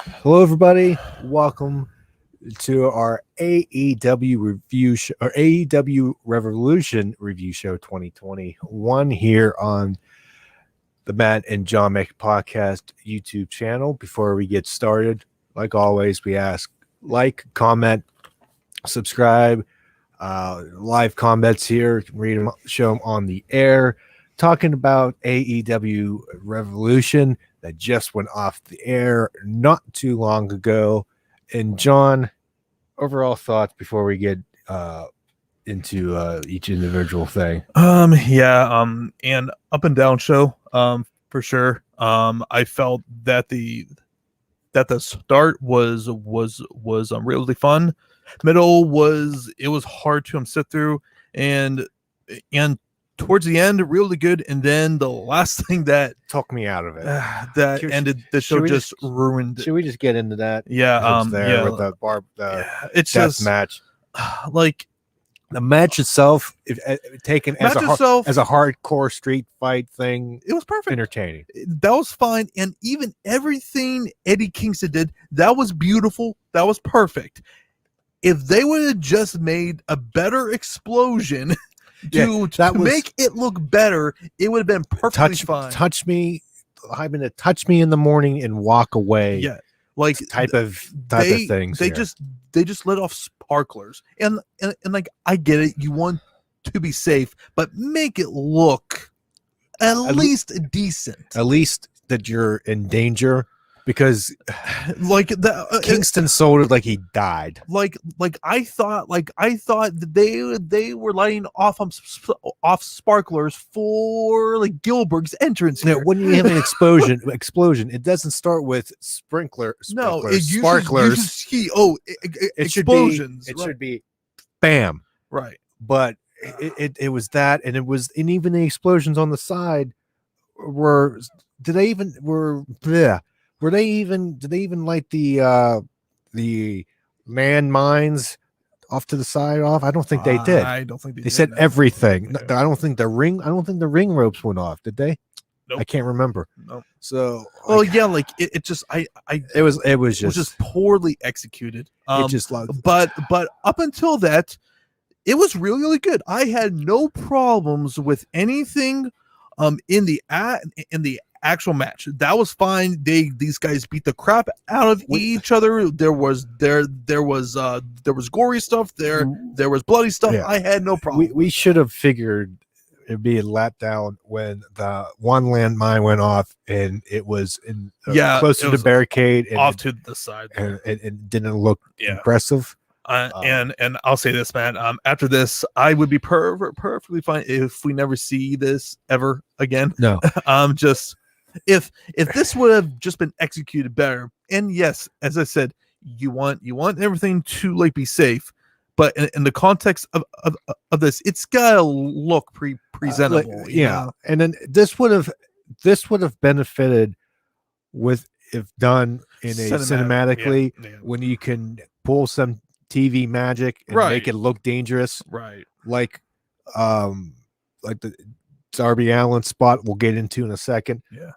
Hello, everybody. Welcome to our AEW review show, or AEW Revolution review show 2021 here on the Matt and John Make Podcast YouTube channel. Before we get started, like always, we ask like, comment, subscribe, live comments here. Read them, show them on the air. Talking about AEW Revolution that just went off the air not too long ago. And John, overall thoughts before we get into each individual thing. And up and down show, for sure. I felt that the start was really fun. Middle was hard to sit through, and towards the end really good, and then the last thing that Talk me out of it. That ended the show just ruined. Should we just get into that? Yeah, with it's death just match. like The match itself, taken as match a itself, as a hardcore street fight thing, it was perfect, entertaining. That was fine, and even everything Eddie Kingston did, that was beautiful. That was perfect. If they would have just made a better explosion to make it look better, it would have been perfectly fine. Touch me, I'm gonna touch me in the morning and walk away. Yeah, like type of things. They just let off sparklers, and like I get it. You want to be safe, but make it look at least decent. At least that you're in danger, because like the Kingston sold it like he died. Like I thought that they were lighting off sparklers for like Gilbert's entrance. Now, when you have an explosion, it doesn't start with sparklers. Explosions. Should be bam. Right. But it was that, and even the explosions on the side were. Did they even light the landmines off to the side off? I don't think they did. I don't think they said everything. Okay. I don't think the ring ropes went off. Did they? Nope. I can't remember. Nope. So it was just poorly executed. But up until that, it was really, really good. I had no problems with anything in the actual match. That was fine. These guys beat the crap out of each other. There was gory stuff there was bloody stuff. Yeah. I had no problem. We should have figured it'd be a letdown when the one landmine went off and it was closer to the barricade and off to the side, and it didn't look impressive. And I'll say this, man. After this, I would be perfectly fine if we never see this ever again. No. Just if this would have just been executed better. And yes, as I said, you want everything to like be safe, but in the context of this, it's gotta look presentable. And then this would have benefited if done in a cinematically when you can pull some TV magic and make it look dangerous, right? Like the Darby Allin spot we'll get into in a second. It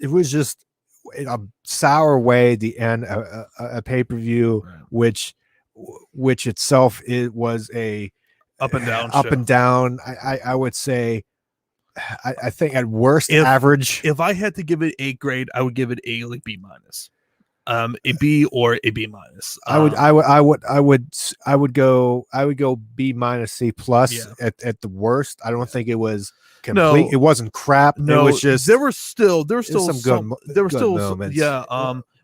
was just in a sour way the end a pay-per-view, which itself was a up and down. I would say I think at worst average. If I had to give it a grade, I would give it a B minus. A B or a B minus. I would go B minus C plus at the worst. I don't think it was complete. It wasn't crap. No, it was just there were still some good moments.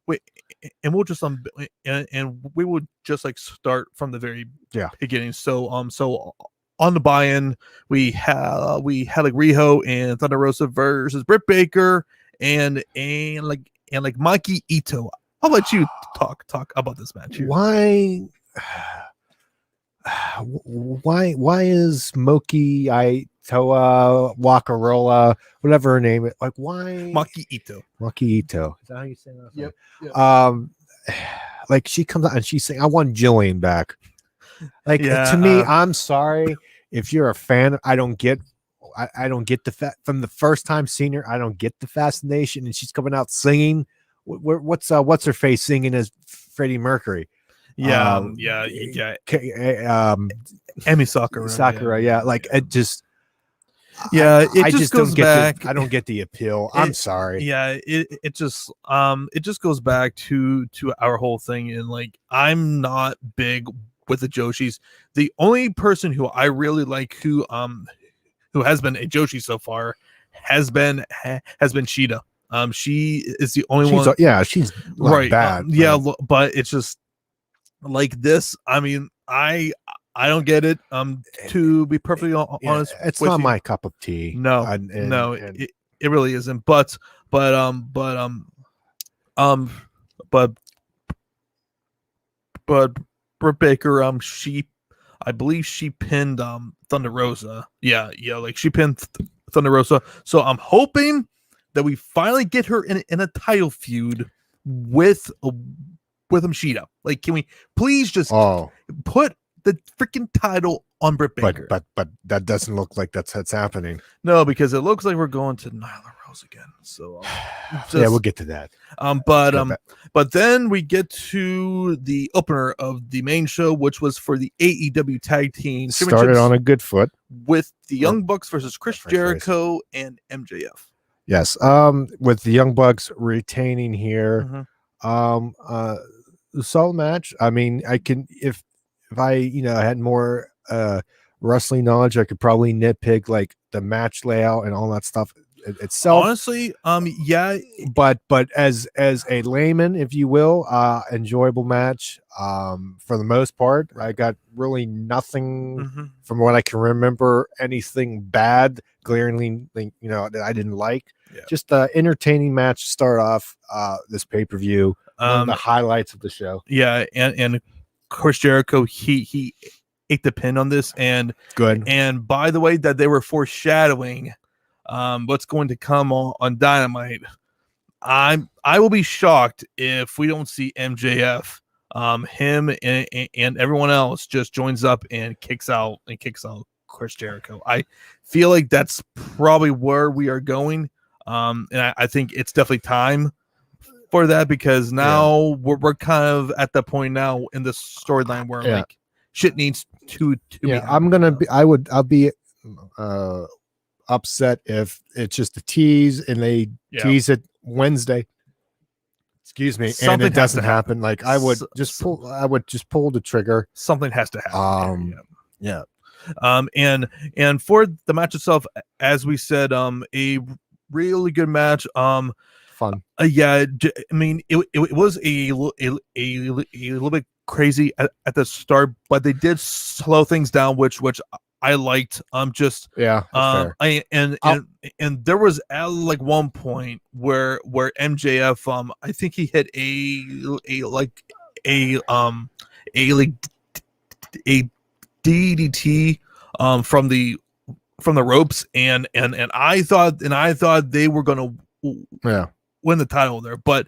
Wait, and we'll just and we would just like start from the very beginning. So on the buy-in, we had like Riho and Thunder Rosa versus Britt Baker and Mikey Ito. How about you talk about this match here? Why is Moki Itoa Wakarola, whatever her name is, like why Maki Ito? Is that how you say that? Yep. Like she comes out and she's saying, I want Jillian back. Like to me, I'm sorry if you're a fan. I don't get I don't get from the first time seeing her. I don't get the fascination, and she's coming out singing. What's her face singing as Freddie Mercury? Yeah, Emi Sakura. Yeah, like it just. Yeah, it I just don't goes get back. I don't get the appeal. I'm sorry. Yeah, it just goes back to our whole thing, and like I'm not big with the Joshis. The only person who I really like who has been a Joshi so far has been Sheeta. She is the only one. Yeah, she's right. bad. But it's just like this. I mean, I don't get it. To be perfectly honest, it's not my cup of tea. No, it really isn't. But Britt Baker, I believe she pinned Thunder Rosa. Yeah, like she pinned Thunder Rosa. So I'm hoping that we finally get her in a title feud with Sheeta. Like, can we please just put the freaking title on Britt Baker? But that doesn't look like that's happening. No, because it looks like we're going to Nyla Rose again. So yeah, we'll get to that. But then we get to the opener of the main show, which was for the AEW Tag Team. Started on a good foot with the Young Bucks versus Chris Jericho and MJF. Yes, with the Young Bucks retaining here. Solid match. I mean, I can if I had more wrestling knowledge, I could probably nitpick like the match layout and all that stuff itself. Honestly, yeah. But as a layman, if you will, enjoyable match. For the most part, I got really nothing from what I can remember. Anything bad, glaringly, that I didn't like. Yeah. Just entertaining match to start off this pay-per-view. One of the highlights of the show. Yeah, and Chris Jericho, he ate the pin on this, and good. And by the way, that they were foreshadowing what's going to come on Dynamite. I will be shocked if we don't see MJF, him and everyone else just joins up and kicks out Chris Jericho. I feel like that's probably where we are going. And I think it's definitely time for that, because now we're kind of at the point now in the storyline where like shit needs to be. I'll be upset if it's just a tease and they tease it Wednesday. Excuse me, and it doesn't happen. Like I would just pull the trigger. Something has to happen. Yeah. And for the match itself, as we said, a really good match. Fun. I mean, it was a little bit crazy at the start, but they did slow things down, which I liked. And there was at like one point where MJF, I think he hit a DDT from the ropes, and I thought they were gonna win the title there, but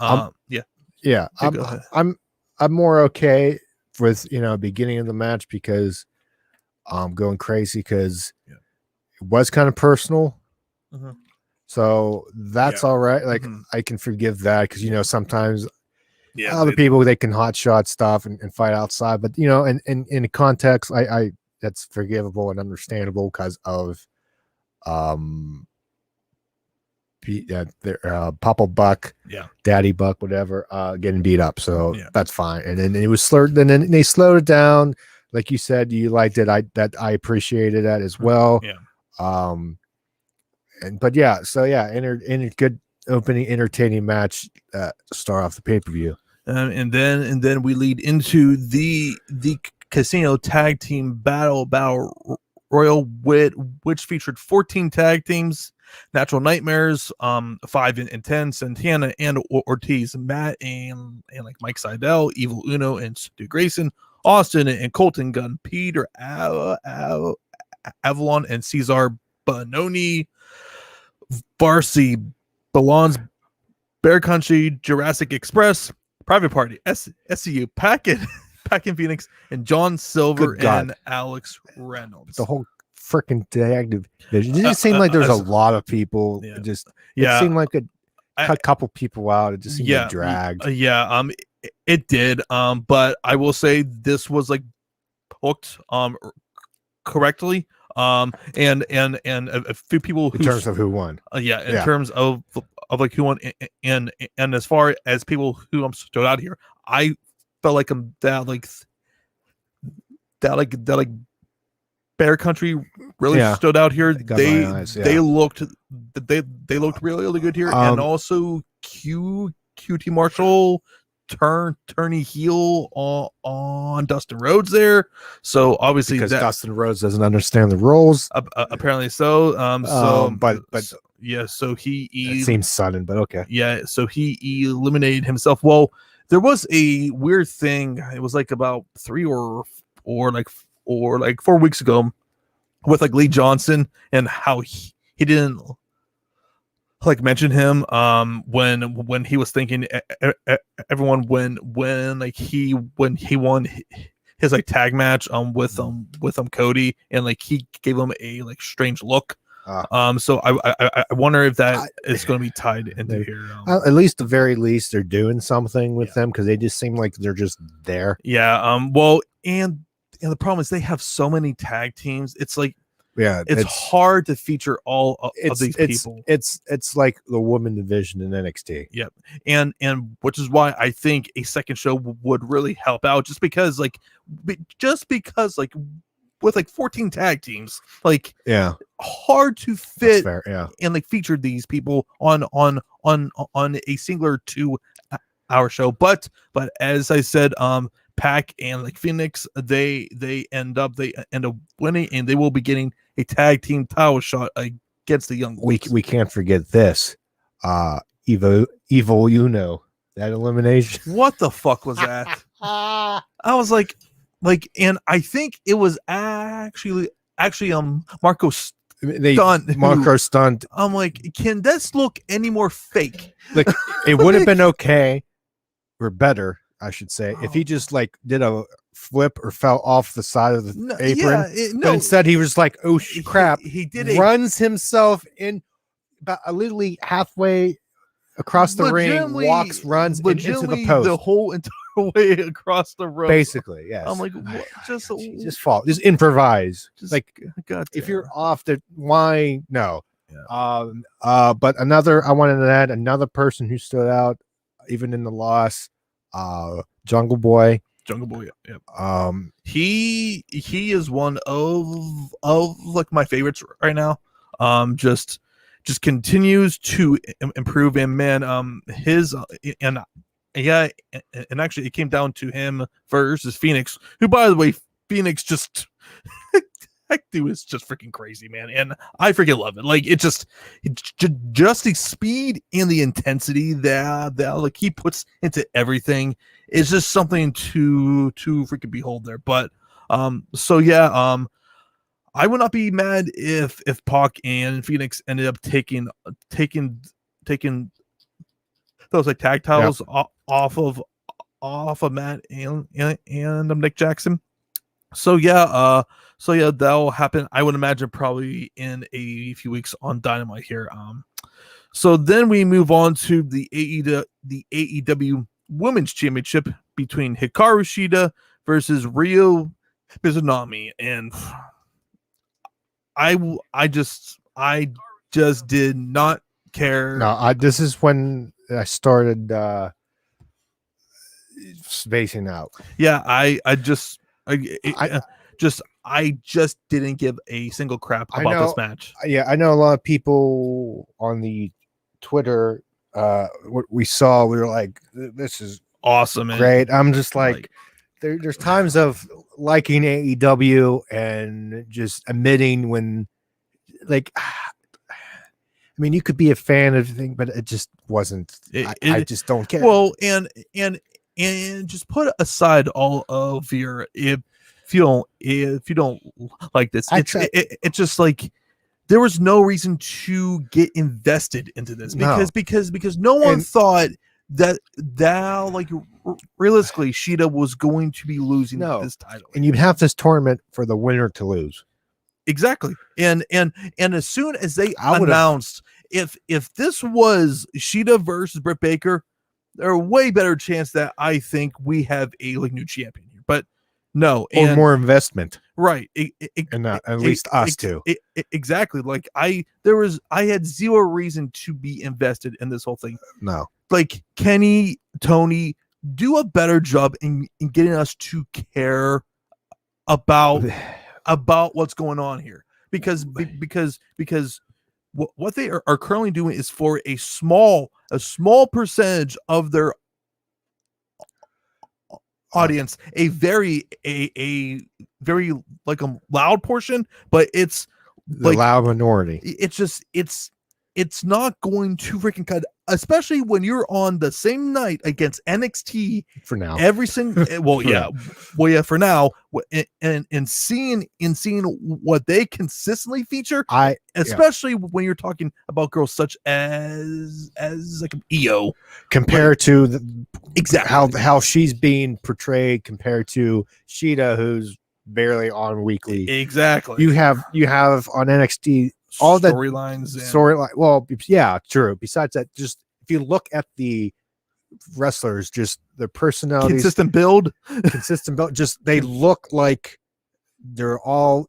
I'm more okay with beginning of the match, because I'm going crazy because it was kind of personal. So that's all right. Like I can forgive that, because sometimes other people, they can hot shot stuff and fight outside, but in context, I that's forgivable and understandable because of Papa Buck, Daddy Buck, whatever, getting beat up. So that's fine. And then it was slurred, and then they slowed it down. Like you said, you liked it. I appreciated that as well. In a good opening, entertaining match, start off the pay-per-view. And then we lead into the Casino Tag Team Battle Royal, which featured 14 tag teams. Natural Nightmares, 5 and 10, Santana and Ortiz, Matt and like Mike Seidel, Evil Uno and Stu Grayson, Austin and Colton Gunn, Peter Avalon and Cesar Bononi, Varsity Belongs, Bear Country, Jurassic Express, Private Party, SCU, Pack in Phoenix, and John Silver and Alex Reynolds. The whole freaking tag division? Did it seem like there's a lot of people? Yeah. It seemed like it cut a couple people out. It just seemed like dragged. It did. But I will say this was like booked correctly. And a few people in terms of who won. In terms of like who won, and as far as people who stood out here, I felt like that Bear Country really stood out here. They looked really good here, and also QT Marshall turning heel on Dustin Rhodes there. So obviously because Dustin Rhodes doesn't understand the rules. Apparently so. But so he it seems sudden, but okay. Yeah, so he eliminated himself. Well, there was a weird thing. It was like about 3 or 4 weeks ago with like Lee Johnson and how he didn't like mention him when he was thinking everyone when he won his like tag match with Cody, and like he gave him a like strange look. So I wonder if that is going to be tied into here. At least, the very least, they're doing something with them, because they just seem like they're just there. Yeah. Well, and the problem is they have so many tag teams. It's like, it's hard to feature all of these people. It's like the women division in NXT. Yep. And which is why I think a second show would really help out, just because like with like 14 tag teams, like hard to fit and like feature these people on a singular 2-hour show. But as I said, Pac and like Phoenix, they end up winning, and they will be getting a tag team title shot against the Young Bucks. We can't forget this. Evil Uno, that elimination. What the fuck was that? I was like, and I think it was actually Marco Stunt. I'm like, can this look any more fake? Like, it would have been okay, or better, I should say, if he just like did a flip or fell off the side of the apron. But instead he was like, oh crap. He runs himself in about literally halfway across the ring, runs into the post. The whole entire way across the road. Basically, yes. I'm like, what? Just fall. Just improvise. God, if you're off the why no. Yeah. But I wanted to add another person who stood out even in the loss. Jungle Boy. Yeah. He is one of like my favorites right now. Just continues to improve, and man, his and actually it came down to him versus Phoenix, who, by the way, Phoenix just that dude is just freaking crazy, man, and I freaking love it. Like, it's just the speed and the intensity that like he puts into everything is just something to freaking behold there. But I would not be mad if Pac and Phoenix ended up taking those like tag titles off of Matt and Nick Jackson. So that'll happen, I would imagine, probably in a few weeks on Dynamite here. So then we move on to the AEW Women's Championship between Hikaru Shida versus Ryo Mizunami, and I just did not care. No, this is when I started spacing out. Yeah, I just didn't give a single crap about this match. Yeah, I know a lot of people on the Twitter. What we saw, we were like, "This is awesome, great." I'm just like there's times of liking AEW and just admitting when, like, I mean, you could be a fan of anything, but it just wasn't. I just don't care. Well, and just put aside all of your if you don't like this, it's just like there was no reason to get invested into this because no one thought that like realistically Shida was going to be losing this title, and you'd have this tournament for the winner to lose. exactly. And as soon as they I would've- announced if this was Sheeta versus Britt Baker, there are way better chance that I think we have a new champion here. But no, or more investment, right. and at least us too. Exactly. Like I had zero reason to be invested in this whole thing. No, Like Kenny, Tony, do a better job in getting us to care about what's going on here, because what they are currently doing is for a small percentage of their audience, a very like a loud portion, but it's the loud minority. It's not going to freaking cut, especially when you're on the same night against NXT For now, every single for now, and seeing what they consistently feature, especially when you're talking about girls such as like EO, compared to exactly how she's being portrayed compared to Sheeta, who's barely on weekly. Exactly. You have on NXT all the storylines. Well, yeah, true. Besides that, just if you look at the wrestlers, just their personalities, consistent build, just they look like they're all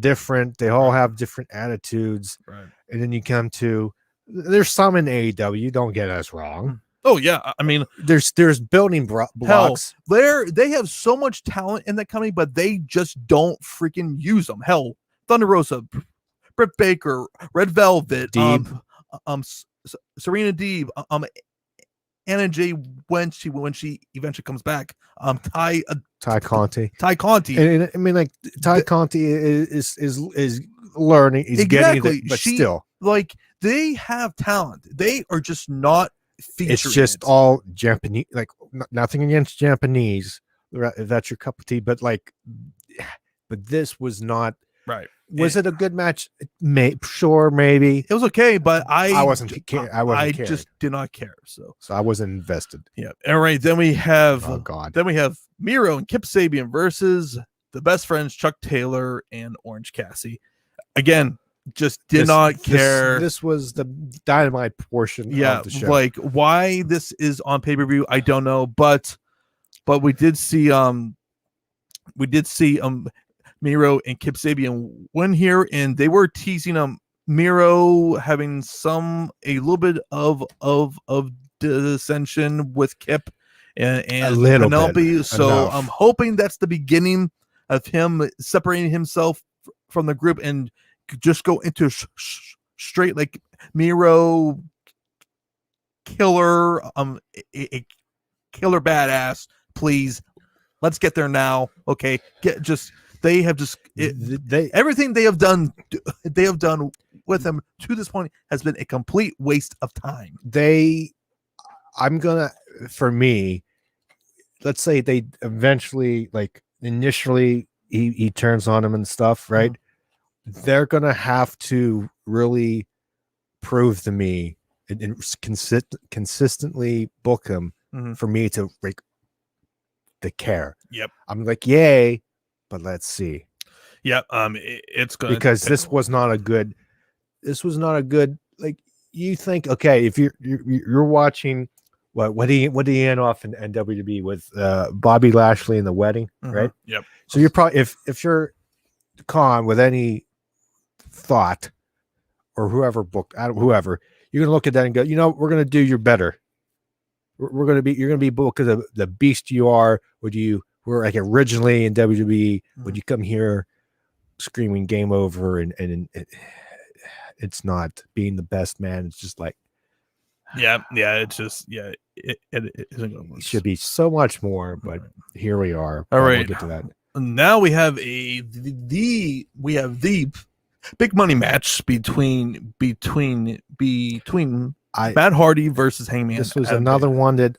different. They all have different attitudes. Right. And then you come to, there's some in AEW, don't get us wrong. Oh yeah, I mean, there's building blocks. They have so much talent in that company, but they just don't freaking use them. Hell, Thunder Rosa, Britt Baker, Red Velvet, Deeb. Serena Deeb, Anna Jay when she eventually comes back, Ty Conti, and I mean, like Ty Conti is learning, he's exactly. getting it, but still, like they have talent. They are just not featuring. It's just all Japanese. Like nothing against Japanese, if that's your cup of tea, but this was not right. Was it a good match? Sure, maybe it was okay, but I wasn't. I just did not care. So I wasn't invested. Yeah. All right. Then we have. Oh God. Then we have Miro and Kip Sabian versus the best friends Chuck Taylor and Orange Cassidy. Again, just did not care. This was the dynamite portion. Of the show. Like why this is on pay-per-view, I don't know, but we did see Miro and Kip Sabian win here, and they were teasing Miro having a little bit of dissension with Kip and Penelope. Bit. So Enough. I'm hoping that's the beginning of him separating himself from the group and just go into straight like Miro killer, a killer badass. Please, let's get there now. Okay, everything they have done with him to this point has been a complete waste of time. For me, let's say they eventually, like initially he turns on him and stuff, right? Mm-hmm. They're gonna have to really prove to me and consistently book him for me to like the care. Yep. I'm like, yay, but let's see. Yeah, it's gonna, because this was not a good like, you think, okay, if you're watching what do you end off in WWE with Bobby Lashley in the wedding, right? Yep. So you're probably if you're Khan with any thought, or whoever booked whoever, you're gonna look at that and go, we're gonna do you better. You're gonna be booked because of the beast you are. Were like originally in WWE, would you come here screaming game over and it's not being the best man? It's just like, it's just it isn't gonna work. It should be so much more, but here we are. All right, we'll get to that. Now we have the big money match between Matt Hardy versus Hangman. This was another one that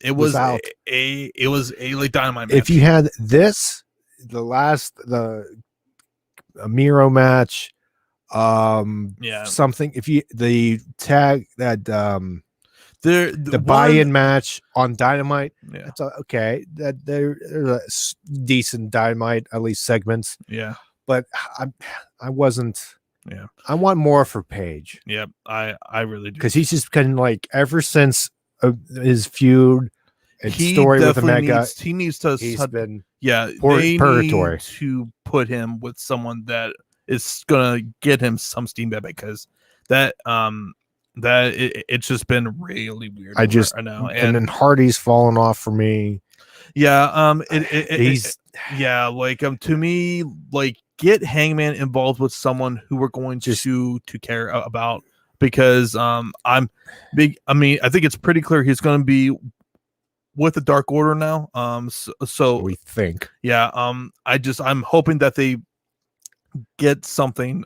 it was out. It was a like dynamite match. If you had this, the Miro match, something, if you the tag that The buy-in match on Dynamite. Yeah. It's okay. That there's decent Dynamite, at least segments. Yeah. But I wasn't. Yeah. I want more for Paige. Yeah. I really do. Because he's just kind of like ever since his feud and story with Omega, he needs to. He's been they purgatory. need to put him with someone that is gonna get him some steam back, because it's just been really weird. I just right now, and then Hardy's fallen off for me. Yeah, he's like to me, like get Hangman involved with someone who we're going to care about, because I'm big. I mean, I think it's pretty clear he's going to be with the Dark Order now. So we think, yeah. I'm hoping that they get something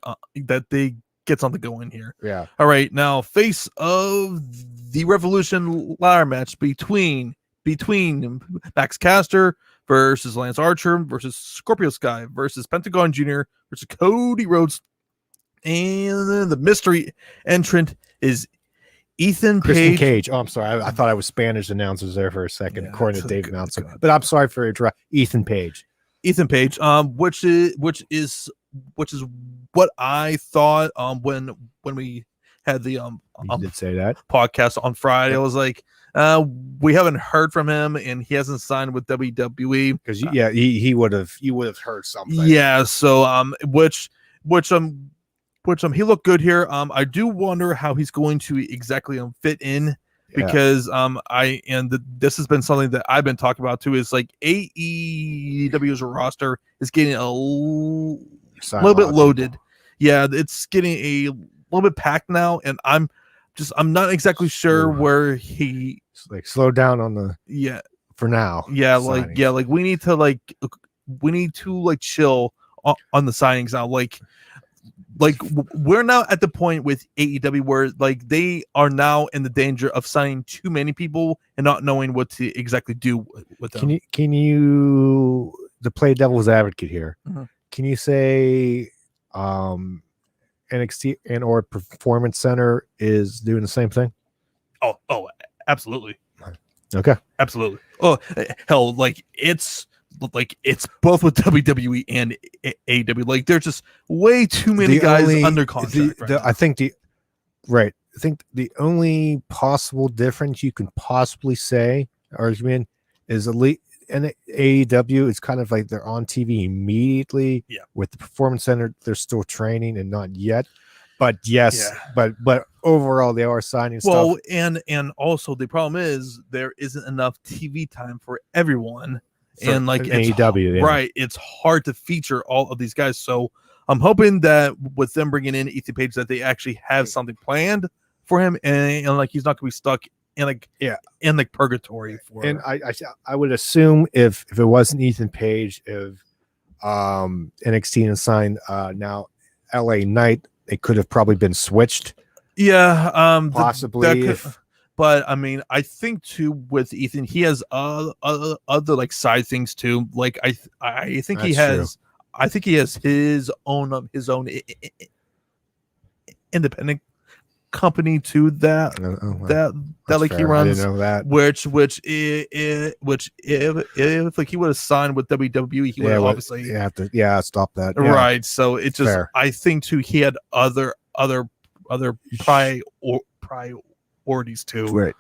going here. Yeah. All right, now face of the Revolution ladder match between Max Caster versus Lance Archer versus Scorpio Sky versus Pentagon Jr. versus Cody Rhodes, and the mystery entrant is Ethan Cage. Oh, I'm sorry. I thought I was Spanish announcers there for a second, according to Dave Meltzer. But I'm sorry for interrupting. Ethan Page, which is what I thought when we had the you did say that podcast on Friday. I was like, we haven't heard from him, and he hasn't signed with WWE, because he would have heard something. Yeah, so which he looked good here. I do wonder how he's going to exactly fit in, because this has been something that I've been talking about too, is like AEW's roster is getting a little bit loaded. Yeah, it's getting a little bit packed now, and I'm not exactly sure where he slow down on the for now. Like we need to chill on the signings now. Like we're now at the point with AEW where like they are now in the danger of signing too many people and not knowing what to exactly do with them. Can you to play devil's advocate here? Mm-hmm. Can you say NXT and or Performance Center is doing the same thing? Oh, absolutely. Okay, absolutely. Oh, hell, it's both with WWE and AEW. Like there's just way too many guys under contract. I think the only possible difference you can possibly say argument is elite and AEW is kind of like they're on TV immediately. Yeah. With the Performance Center, they're still training and not yet. But yes, but overall they are signing stuff. Well, and also the problem is there isn't enough TV time for everyone. And like AEW, right, it's hard to feature all of these guys. So I'm hoping that with them bringing in Ethan Page, that they actually have something planned for him, and like he's not going to be stuck in purgatory for. And I would assume if it wasn't Ethan Page, if NXT and signed now LA Knight, they could have probably been switched. Yeah, possibly. But I mean, I think too with Ethan, he has other like side things too. Like I think he has, I think he has his own independent company too that like fair. he runs. I didn't know that. Which if like he would have signed with WWE, he would have obviously stop that. Right. So it just fair. I think too he had other priorities too. Right.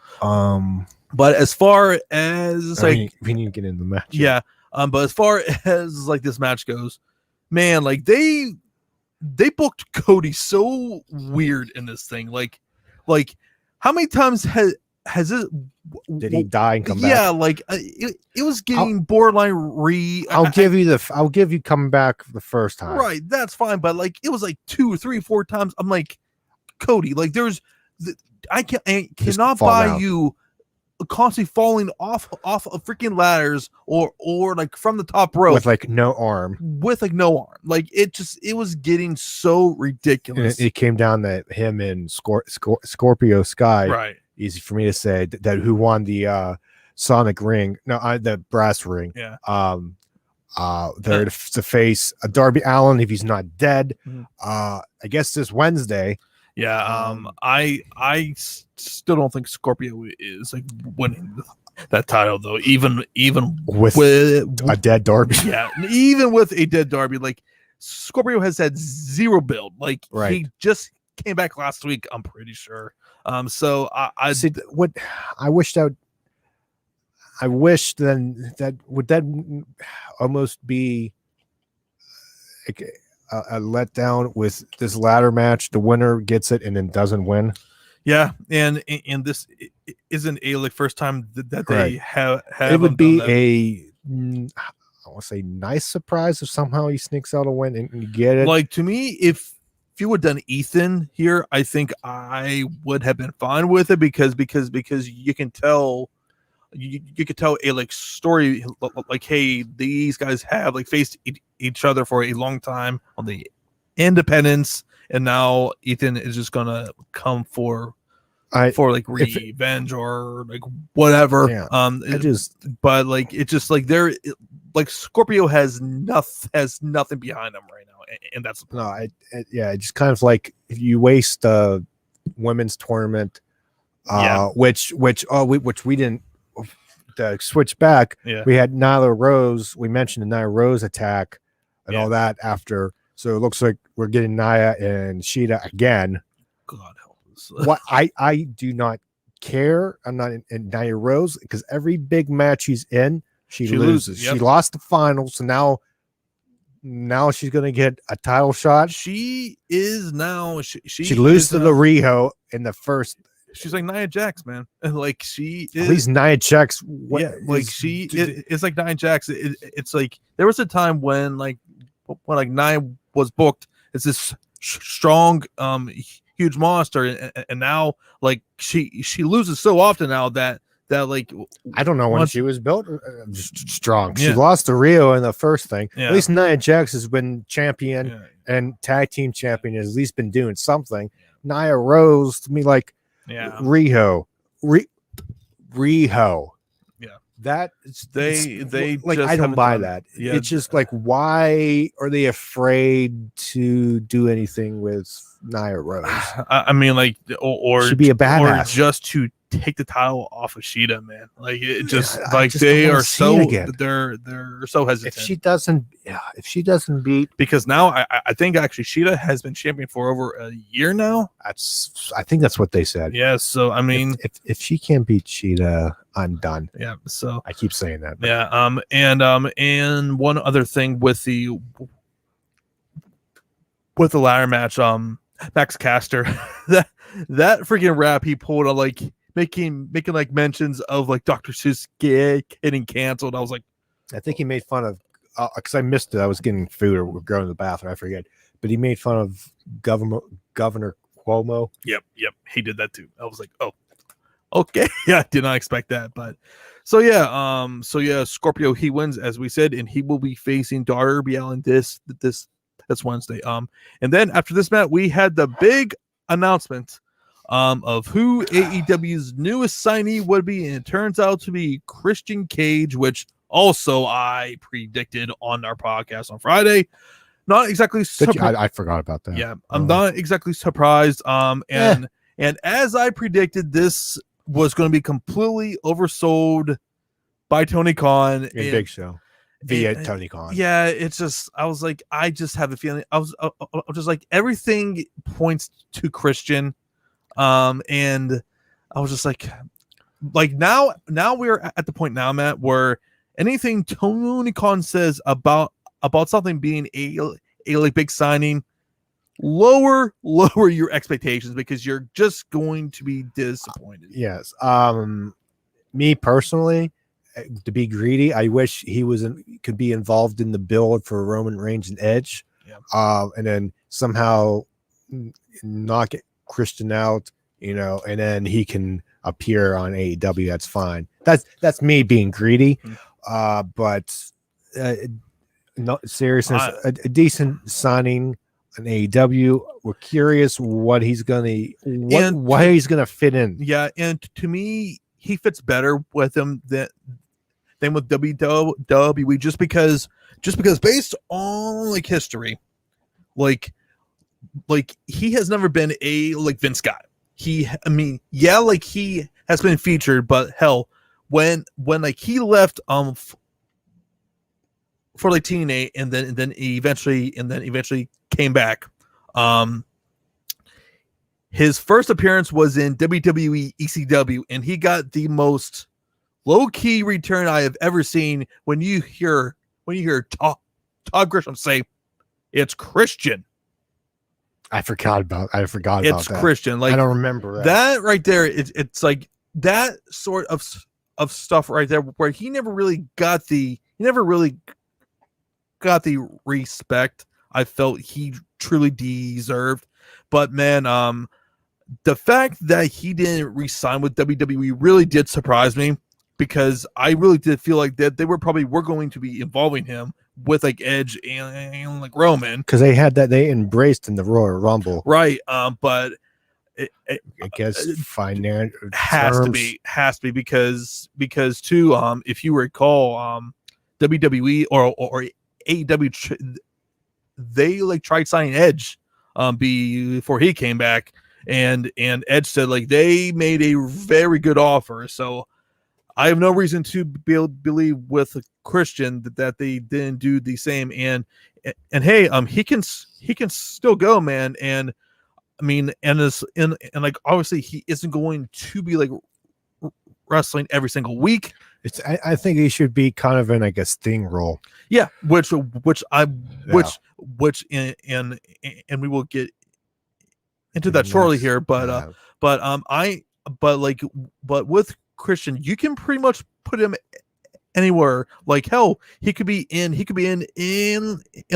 But as far as we need to get in the match. Yeah. But as far as like this match goes, man, like they booked Cody so weird in this thing. Like how many times has it? Did he die and come back? Yeah, like it was getting borderline I'll give you coming back the first time. Right, that's fine. But like it was like 2, 3, 4 times. I'm like, Cody, like I cannot buy you constantly falling off of freaking ladders or like from the top rope with like no arm. Like it was getting so ridiculous. It came down to him and Scorpio Sky. Right. Easy for me to say that who won the Sonic ring. No, the brass ring. Yeah. They're to face Darby Allin if he's not dead. Mm-hmm. I guess this Wednesday. Yeah, still don't think Scorpio is like winning that title though. Even with a dead Darby. Yeah, even with a dead Darby, like Scorpio has had zero build. Like he just came back last week, I'm pretty sure. So I see what I wish then that would almost be like a letdown with this ladder match. The winner gets it and then doesn't win. Yeah, and this isn't a like first time that they have. It would be I want to say nice surprise if somehow he sneaks out a win and you get it. Like to me, if you would have done Ethan here, I think I would have been fine with it because you can tell. You could tell a like story like, hey, these guys have like faced each other for a long time on the independents, and now Ethan is just gonna come for like revenge or like whatever. Yeah, but like it's just like they're like Scorpio has nothing behind them right now, and that's it's just kind of like if you waste a women's tournament, which we didn't. To switch back, we had Nyla Rose. We mentioned the Nyla Rose attack and all that after. So it looks like we're getting Nia and Shida again. God help us. What I do not care. I'm not in Nia Rose because every big match she's in, she loses. Yep. She lost the finals, so now she's gonna get a title shot. She is now. She loses to the Riho in the first. She's like Nia Jax, man. Like she is. At least Nia Jax. She is like Nia Jax. It's like there was a time when Nia was booked as this strong, huge monster, and now like she loses so often now that like I don't know when she was built just strong. She lost to Rio in the first thing. At least Nia Jax has been champion and tag team champion, has at least been doing something. Nia Rose to me like. Riho. Yeah. That they like I don't buy that. Yeah. It's just like why are they afraid to do anything with Nia Rose? I mean, like or should be a badass. Or just to take the title off of Shida, man. Like it just like they are so they're so hesitant. If she doesn't beat, because now I think actually Shida has been champion for over a year now. I think that's what they said. Yeah, so I mean if she can't beat Shida, I'm done. Yeah, so I keep saying that. Yeah, and one other thing with the ladder match, Max Caster, that freaking rap he pulled on like making like mentions of like Dr. Seuss getting canceled. I was like, I think he made fun of because I missed it. I was getting food or going to the bathroom. I forget, but he made fun of Governor Cuomo. Yep, he did that too. I was like, oh, okay, yeah, did not expect that, but so yeah, Scorpio he wins as we said, and he will be facing Darby Allin this Wednesday. And then after this match, we had the big announcement of who AEW's newest signee would be, and it turns out to be Christian Cage, which also I predicted on our podcast on Friday. Not exactly surprised. I forgot about that. Yeah, I'm not exactly surprised. And as I predicted, this was going to be completely oversold by Tony Khan. Big Show. Via Tony Khan. Yeah, it's just I was like, I just have a feeling. I was just like everything points to Christian. And I was just like now we're at the point now, Matt, where anything Tony Khan says about something being a like big signing, lower your expectations because you're just going to be disappointed. Yes. Me personally, to be greedy, I wish he could be involved in the build for Roman Reigns and Edge. Yeah. And then somehow knock Christian out, and then he can appear on AEW. That's fine. That's me being greedy. But no seriousness, a decent signing an AEW. We're curious what he's gonna why he's gonna fit in. Yeah, and to me, he fits better with him than with WWE just because based on like history, like he has never been a like Vince guy. He has been featured, but hell, when like he left for like TNA and then eventually came back. His first appearance was in WWE ECW, and he got the most low-key return I have ever seen. When you hear Todd Grisham say, "It's Christian." I forgot about It's that. Christian. Like, I don't remember that right there. It's like that sort of stuff right there, where he never really got the respect I felt he truly deserved. But man, the fact that he didn't re-sign with WWE really did surprise me, because I really did feel like that they were going to be involving him with like Edge and like Roman, because they embraced in the Royal Rumble, right? But I guess financial has to be because too, if you recall, WWE or AEW, they like tried signing Edge before he came back, and Edge said like they made a very good offer. So I have no reason to believe with Christian that they didn't do the same. And hey, he can still go, man. And I mean, and like obviously he isn't going to be like wrestling every single week. I think he should be kind of in like a Sting role. Yeah, which and we will get into that shortly here. But with Christian, you can pretty much put him anywhere. Like hell, he could be in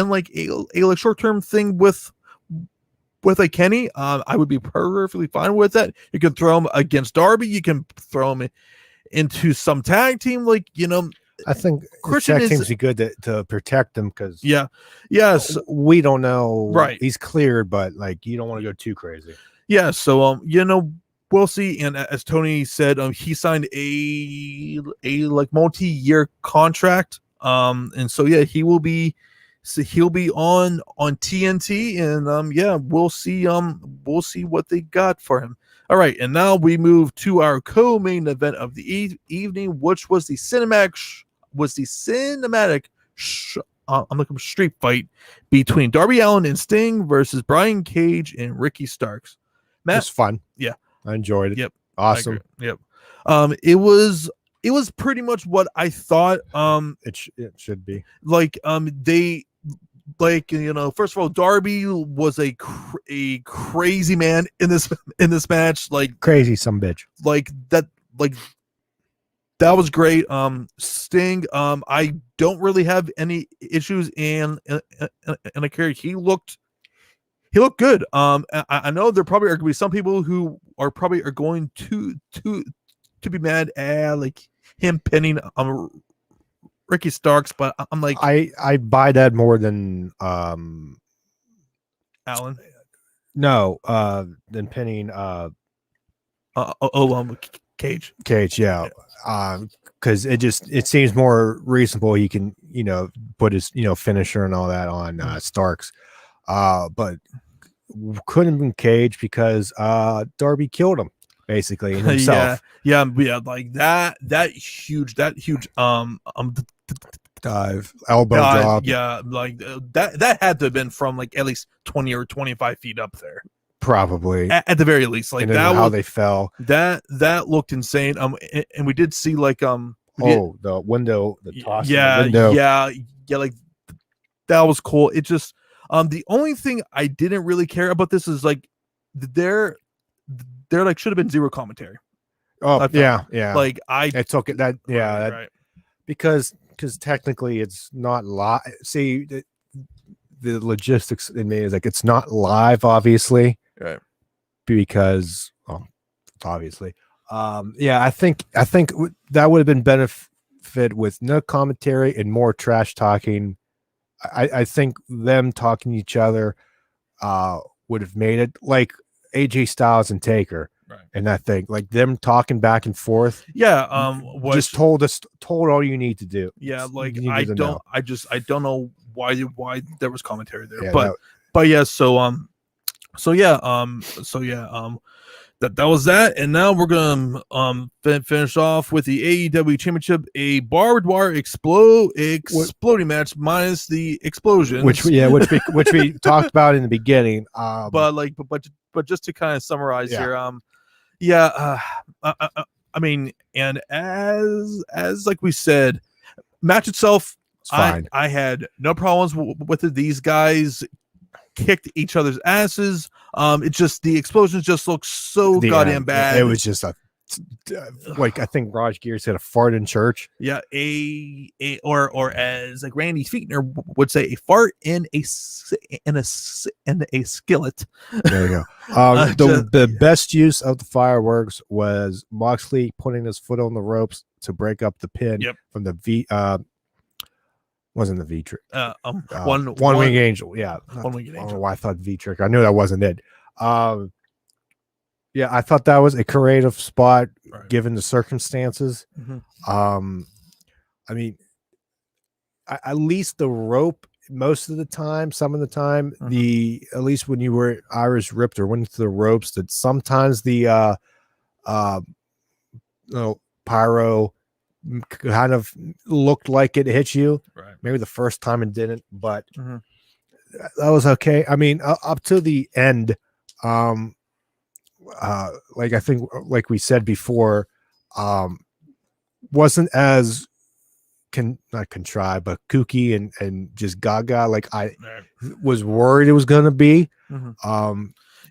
like a short-term thing with like Kenny. I would be perfectly fine with that. You can throw him against Darby. You can throw him into some tag team. Like, I think Christian tag teams be good to protect him, because yes, we don't know. Right, he's cleared, but like you don't want to go too crazy. Yeah, so we'll see. And as Tony said, he signed a like multi-year contract. And so yeah, he'll be on TNT, and we'll see what they got for him. All right, and now we move to our co-main event of the evening, which was the cinematic street fight between Darby Allin and Sting versus Brian Cage and Ricky Starks. Matt, it was fun. Yeah, I enjoyed it. Yep, awesome. Yep. It was pretty much what I thought. It should be like they. Like, first of all, Darby was a crazy man in this match. Like crazy, some bitch. Like that was great. Sting, I don't really have any issues in a character. He looked good. I know there probably are going to be some people who are going to be mad at like him pinning Ricky Starks, but I'm like, I buy that more than Allen. No, than pinning Cage. Yeah. Because it seems more reasonable. He can put his finisher and all that on Starks, but couldn't have been Cage because Darby killed him basically himself. yeah, like that huge dive, elbow drop. Yeah, like that had to have been from like at least 20 or 25 feet up there. Probably at the very least. Like and that how they fell. That looked insane. And we did see like the window, the toss. Yeah, window. yeah, like that was cool. It just the only thing I didn't really care about this is like there like should have been zero commentary. Oh yeah. Like I took it that right. because technically it's not live. See the logistics in me is like it's not live, obviously, right? Because obviously, I think that would have been benefit with no commentary and more trash talking. I think them talking to each other would have made it like AJ Styles and Taker. Right. And I think like them talking back and forth. Yeah. Just told all you need to do. Yeah. Like I don't know why there was commentary there, yeah, but yeah. So So yeah, that was that, and now we're gonna finish off with the AEW Championship, a barbed wire exploding match minus the explosions, which we talked about in the beginning. But just to kind of summarize here, I mean, and as like we said, match itself, I had no problems with it. These guys kicked each other's asses. It just, the explosions just look so goddamn bad. It was just like I think Raj Gear said, a fart in church. Yeah, or as like Randy Feetner would say, a fart in a skillet. There you go. The best use of the fireworks was Moxley putting his foot on the ropes to break up the pin from the V. Wasn't the V trick? One wing angel. Yeah, one wing angel. I don't know why I thought V trick. I knew that wasn't it. Yeah, I thought that was a creative spot given the circumstances. I mean, at least the rope, most of the time, some of the time, at least when you were Irish ripped or went into the ropes, that sometimes the pyro kind of looked like it hit you. Maybe the first time it didn't, but that was okay. I mean, up to the end, like I think, like we said before, wasn't as not contrived, but kooky and just gaga like I was worried it was going to be.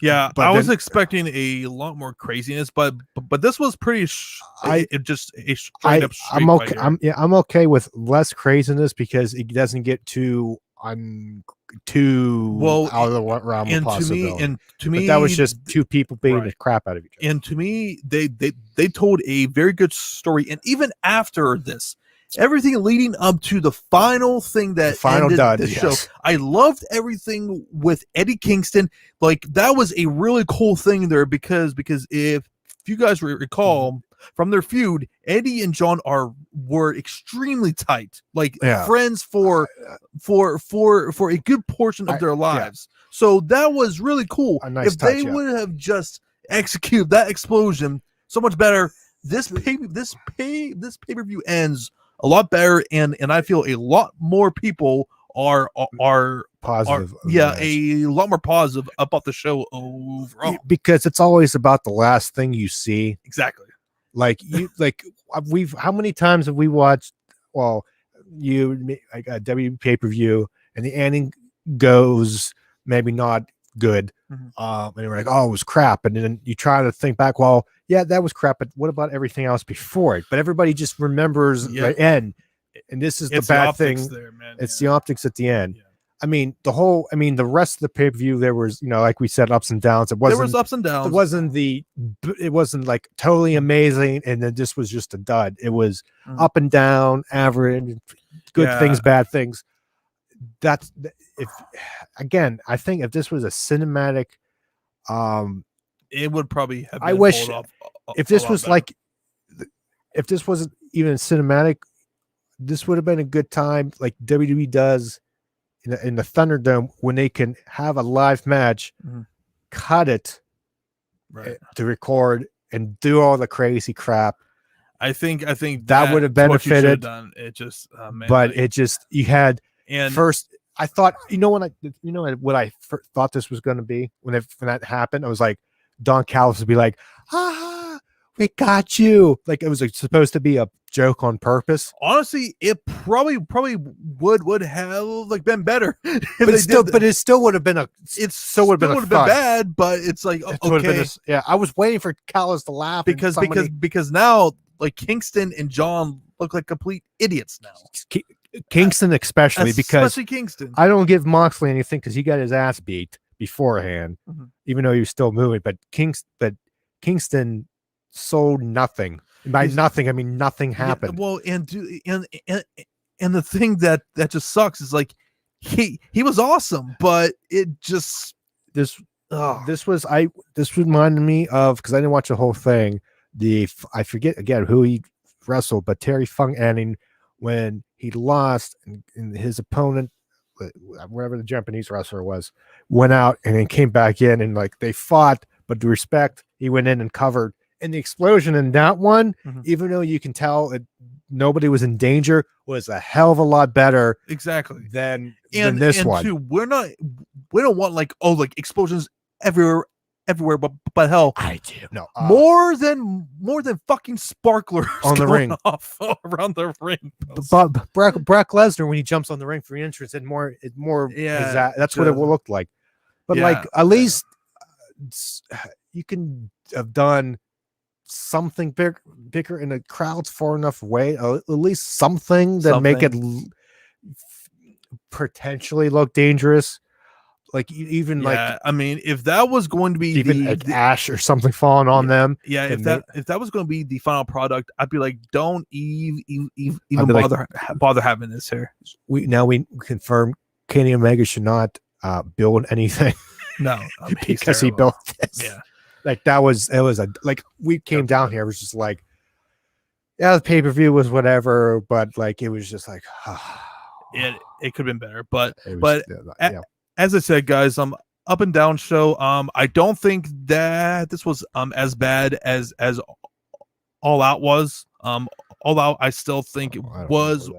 Yeah, but I was expecting a lot more craziness, but this was pretty. I'm okay. I'm okay with less craziness because it doesn't get too out of the realm of possibility. And to me, that was just two people beating the crap out of each other. And to me, they told a very good story. And even after this, everything leading up to the final thing that ended the show, I loved everything with Eddie Kingston. Like, that was a really cool thing there because if you guys recall from their feud, Eddie and John were extremely tight, like friends for a good portion of their lives. So that was really cool. If they would have just executed that explosion so much better, this pay-per-view ends a lot better, and I feel a lot more people are positive. A lot more positive about the show overall, because it's always about the last thing you see. Exactly. Like how many times have we watched? Well, like a W pay-per-view, and the ending goes maybe not good, and you're like, oh, it was crap, and then you try to think back, well, yeah, that was crap, but what about everything else before it? But everybody just remembers the end, and this is the bad thing. It's the optics at the end. I mean, the rest of the pay-per-view, there was, like we said, ups and downs. There was ups and downs. It wasn't like totally amazing, and then this was just a dud. It was up and down, average, good things, bad things. That's I think if this was a cinematic, it would probably have been I wish off if this was better. Like, if this wasn't even cinematic, this would have been a good time, like WWE does in the Thunderdome, when they can have a live match, cut it to record and do all the crazy crap. I think that would have benefited. It just, you had. And first, I thought, what I thought this was going to be when that happened. I was like, Don Callis would be like, we got you. Like, it was supposed to be a joke on purpose. Honestly, it probably would have like been better. But it still would have been bad. But it's like, okay, I was waiting for Callis to laugh because now, like, Kingston and John look like complete idiots now. Kingston especially because Kingston. I don't give Moxley anything because he got his ass beat beforehand, even though he was still moving. But Kingston sold nothing. By nothing, I mean nothing happened. Well, and the thing that just sucks is, like, he was awesome, but it just this reminded me of, because I didn't watch the whole thing. I forget again who he wrestled, but Terry Funk ending when he lost and his opponent whatever the Japanese wrestler was, went out and then came back in, and like they fought, but to respect, he went in and covered. And the explosion in that one, even though you can tell nobody was in danger, was a hell of a lot better exactly than this one. Too, we don't want like explosions everywhere, but hell, I do no more than fucking sparklers on the ring off around the ring. But Brock Lesnar, when he jumps on the ring for entrance, that's what it looked like. But like at least you can have done something bigger in the crowd's far enough away, at least something that make it potentially look dangerous. Like even I mean, if that was going to be even the ash or something falling on them, if that was going to be the final product, I'd be like, don't even bother having this here. We confirm Kenny Omega should not build anything. No, because he built this. Yeah, like we came down here, it was just like, yeah, the pay-per-view was whatever, but like it was just like it could have been better, but as I said, guys, up and down show. I don't think that this was as bad as All Out was. All Out, I still think it was.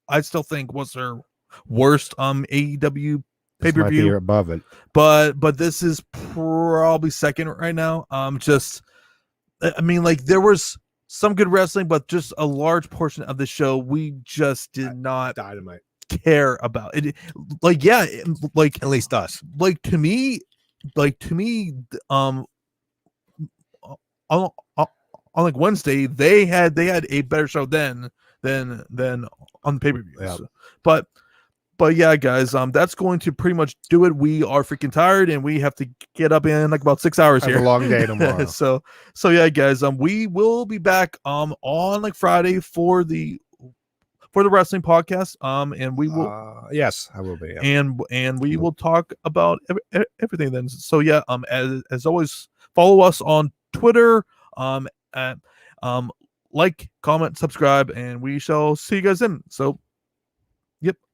I still think was their worst AEW pay-per-view. Above it, but this is probably second right now. I mean, like there was some good wrestling, but just a large portion of the show we just did not Dynamite care about it. Like at least us. Like to me, on like Wednesday they had a better show than on the pay-per-view. Yeah. But yeah, guys, that's going to pretty much do it. We are freaking tired and we have to get up in like about 6 hours here. A long day tomorrow. so yeah, guys, we will be back on like Friday for the wrestling podcast. And we will yes, I will be. Yeah. And we will talk about everything then. So yeah, as always, follow us on Twitter, at like, comment, subscribe, and we shall see you guys in. So